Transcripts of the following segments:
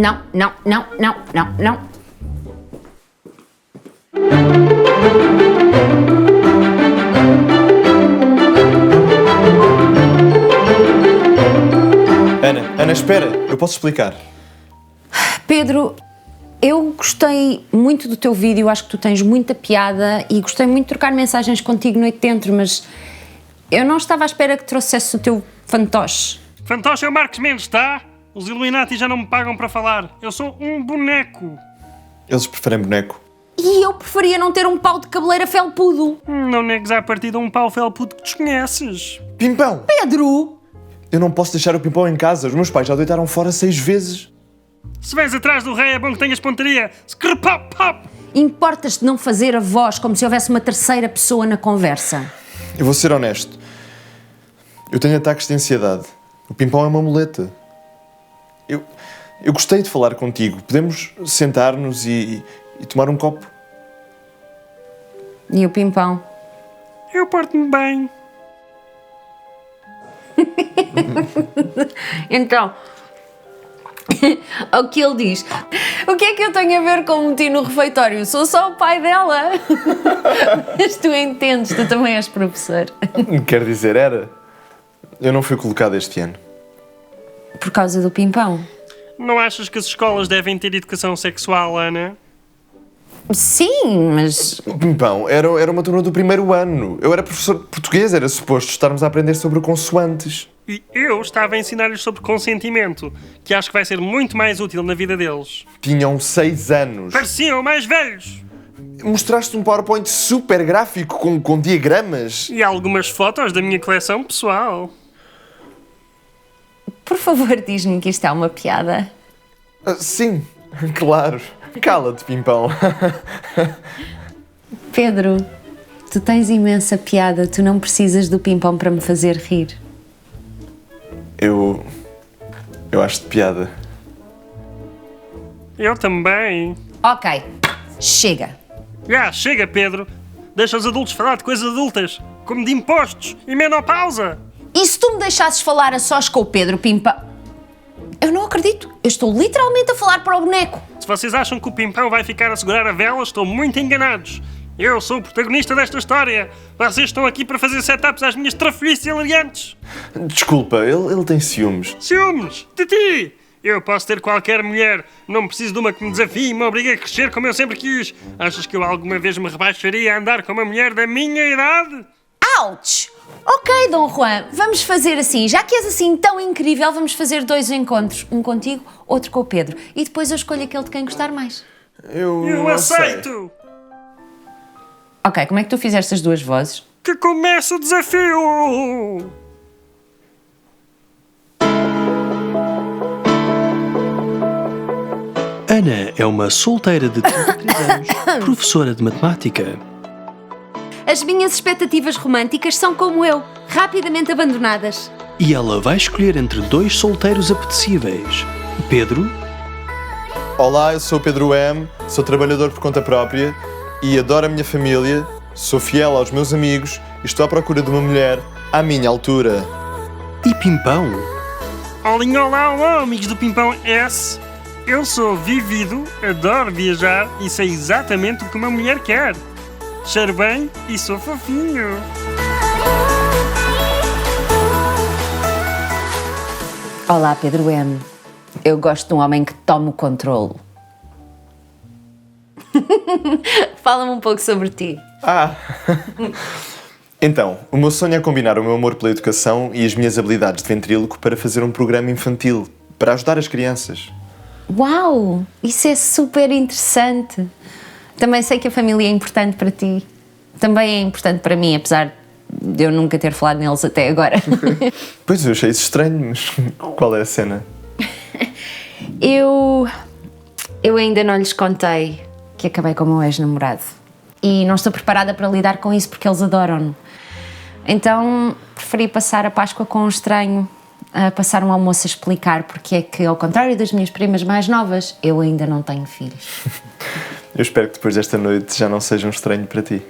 Não, não, não, não, não, não. Ana, espera, eu posso explicar. Pedro, eu gostei muito do teu vídeo, acho que tu tens muita piada e gostei muito de trocar mensagens contigo noite dentro, mas eu não estava à espera que trouxesse o teu fantoche. Fantoche é o Marcos Mendes, tá? Os Illuminati já não me pagam para falar. Eu sou um boneco. Eles preferem boneco. E eu preferia não ter um pau de cabeleira felpudo. Não negues à partida um pau felpudo que desconheces. Pimpão! Pedro! Eu não posso deixar o Pimpão em casa. Os meus pais já o deitaram fora 6 vezes. Se vens atrás do rei é bom que tenhas pontaria. Skrpop-pop! Importas de não fazer a voz como se houvesse uma terceira pessoa na conversa. Eu vou ser honesto. Eu tenho ataques de ansiedade. O Pimpão é uma muleta. Eu gostei de falar contigo. Podemos sentar-nos e tomar um copo? E o Pimpão? Eu porto-me bem. Então, o que ele diz? O que é que eu tenho a ver com o ti no refeitório? Sou só o pai dela. Mas tu entendes, tu também és professor. Quer dizer, era. Eu não fui colocado este ano. Por causa do Pimpão? Não achas que as escolas devem ter educação sexual, Ana? Sim, mas... O Pimpão era uma turma do primeiro ano. Eu era professor de português, era suposto estarmos a aprender sobre consoantes. E eu estava a ensinar-lhes sobre consentimento, que acho que vai ser muito mais útil na vida deles. Tinham 6 anos. Pareciam mais velhos! Mostraste um PowerPoint super gráfico com diagramas. E algumas fotos da minha coleção pessoal. Por favor, diz-me que isto é uma piada. Sim, claro. Cala-te, Pimpão. Pedro, tu tens imensa piada, tu não precisas do Pimpão para me fazer rir. Eu acho-te piada. Eu também. Ok, chega. Chega, Pedro. Deixa os adultos falar de coisas adultas, como de impostos e menopausa. E se tu me deixasses falar a sós com o Pedro, Pimpão? Eu não acredito, eu estou literalmente a falar para o boneco. Se vocês acham que o Pimpão vai ficar a segurar a vela, estão muito enganados. Eu sou o protagonista desta história. Vocês estão aqui para fazer setups às minhas trafolhices hilariantes. Desculpa, ele tem ciúmes. Ciúmes? De ti? Eu posso ter qualquer mulher. Não preciso de uma que me desafie e me obrigue a crescer como eu sempre quis. Achas que eu alguma vez me rebaixaria a andar com uma mulher da minha idade? Ouch! Ok, Dom Juan, vamos fazer assim. Já que és assim tão incrível, vamos fazer 2 encontros. Um contigo, outro com o Pedro. E depois eu escolho aquele de quem gostar mais. Eu aceito! Ok, como é que tu fizeste as 2 vozes? Que comece o desafio! Ana é uma solteira de 33 anos, professora de matemática. As minhas expectativas românticas são como eu, rapidamente abandonadas. E ela vai escolher entre 2 solteiros apetecíveis. Pedro Olá, eu sou o Pedro M, sou trabalhador por conta própria e adoro a minha família, sou fiel aos meus amigos e estou à procura de uma mulher à minha altura. e Pimpão. Olá, amigos do Pimpão S. Eu sou vivido, adoro viajar e sei exatamente o que uma mulher quer. Cheiro bem e sou fofinho. Olá, Pedro M. Eu gosto de um homem que tome o controlo. Fala-me um pouco sobre ti. Então, o meu sonho é combinar o meu amor pela educação e as minhas habilidades de ventríloco para fazer um programa infantil, para ajudar as crianças. Uau! Isso é super interessante. Também sei que a família é importante para ti. Também é importante para mim, apesar de eu nunca ter falado neles até agora. Pois, eu achei isso estranho, mas qual é a cena? Eu ainda não lhes contei que acabei com o meu ex-namorado. E não estou preparada para lidar com isso porque eles adoram-no. Então, preferi passar a Páscoa com um estranho, a passar um almoço a explicar porque é que, ao contrário das minhas primas mais novas, eu ainda não tenho filhos. Eu espero que depois desta noite já não seja um estranho para ti.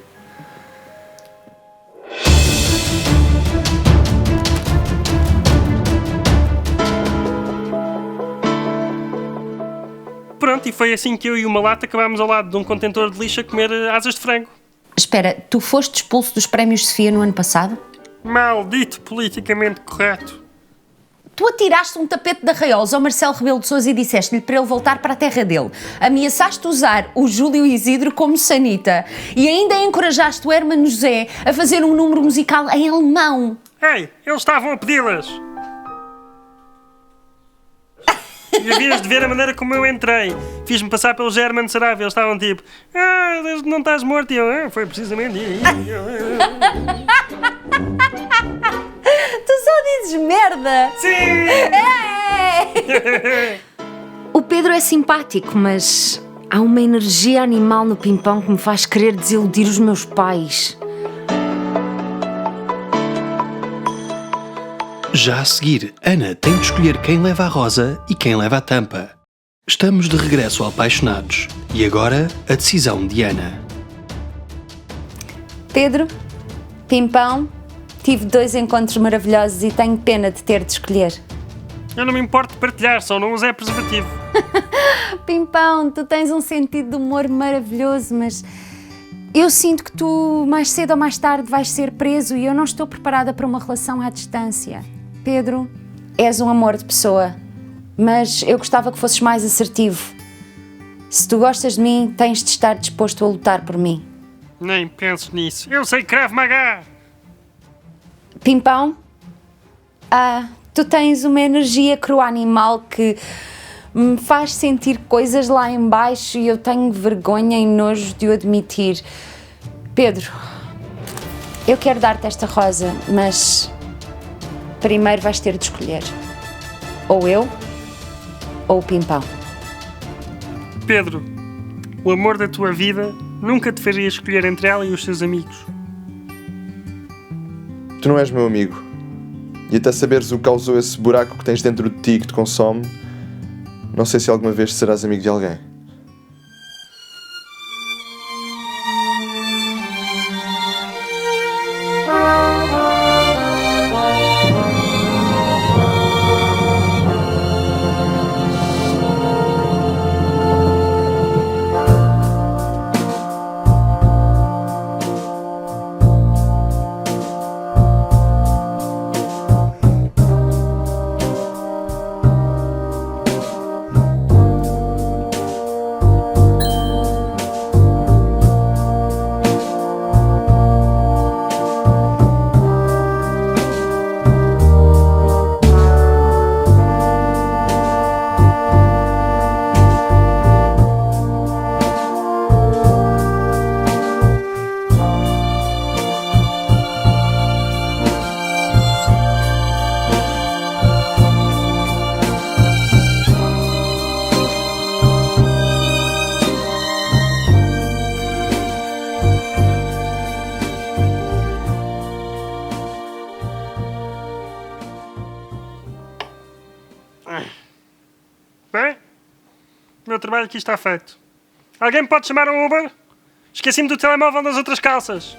foi assim que eu e o Malato acabámos ao lado de um contentor de lixo a comer asas de frango. Espera, tu foste expulso dos prémios Sofia no ano passado? Maldito politicamente correto. Tu atiraste um tapete de arraiolos ao Marcelo Rebelo de Sousa e disseste-lhe para ele voltar para a terra dele. Ameaçaste usar o Júlio Isidro como sanita. E ainda encorajaste o Hermano José a fazer um número musical em alemão. Ei, eles estavam a pedi-las. E havias de ver a maneira como eu entrei. Fiz-me passar pelo German Saraiva. Eles estavam tipo, não estás morto. E eu, foi precisamente aí. Tu só dizes merda! Sim! O Pedro é simpático, mas há uma energia animal no Pimpão que me faz querer desiludir os meus pais. Já a seguir, Ana tem de escolher quem leva a rosa e quem leva a tampa. Estamos de regresso ao Apaixonados. E agora, a decisão de Ana. Pedro, Pimpão, tive 2 encontros maravilhosos e tenho pena de ter de escolher. Eu não me importo de partilhar, só não usei preservativo. Pimpão, tu tens um sentido de humor maravilhoso, mas eu sinto que tu, mais cedo ou mais tarde, vais ser preso e eu não estou preparada para uma relação à distância. Pedro, és um amor de pessoa, mas eu gostava que fosses mais assertivo. Se tu gostas de mim, tens de estar disposto a lutar por mim. Nem penso nisso. Eu sei Krav Maga. Pimpão, tu tens uma energia crua animal que me faz sentir coisas lá em baixo e eu tenho vergonha e nojo de o admitir. Pedro, eu quero dar-te esta rosa, mas primeiro vais ter de escolher. Ou eu, ou o Pimpão. Pedro, o amor da tua vida nunca te faria escolher entre ela e os seus amigos. Tu não és meu amigo. E até saberes o que causou esse buraco que tens dentro de ti que te consome, não sei se alguma vez serás amigo de alguém. Bem, o meu trabalho aqui está feito. Alguém pode chamar um Uber? Esqueci-me do telemóvel nas outras calças.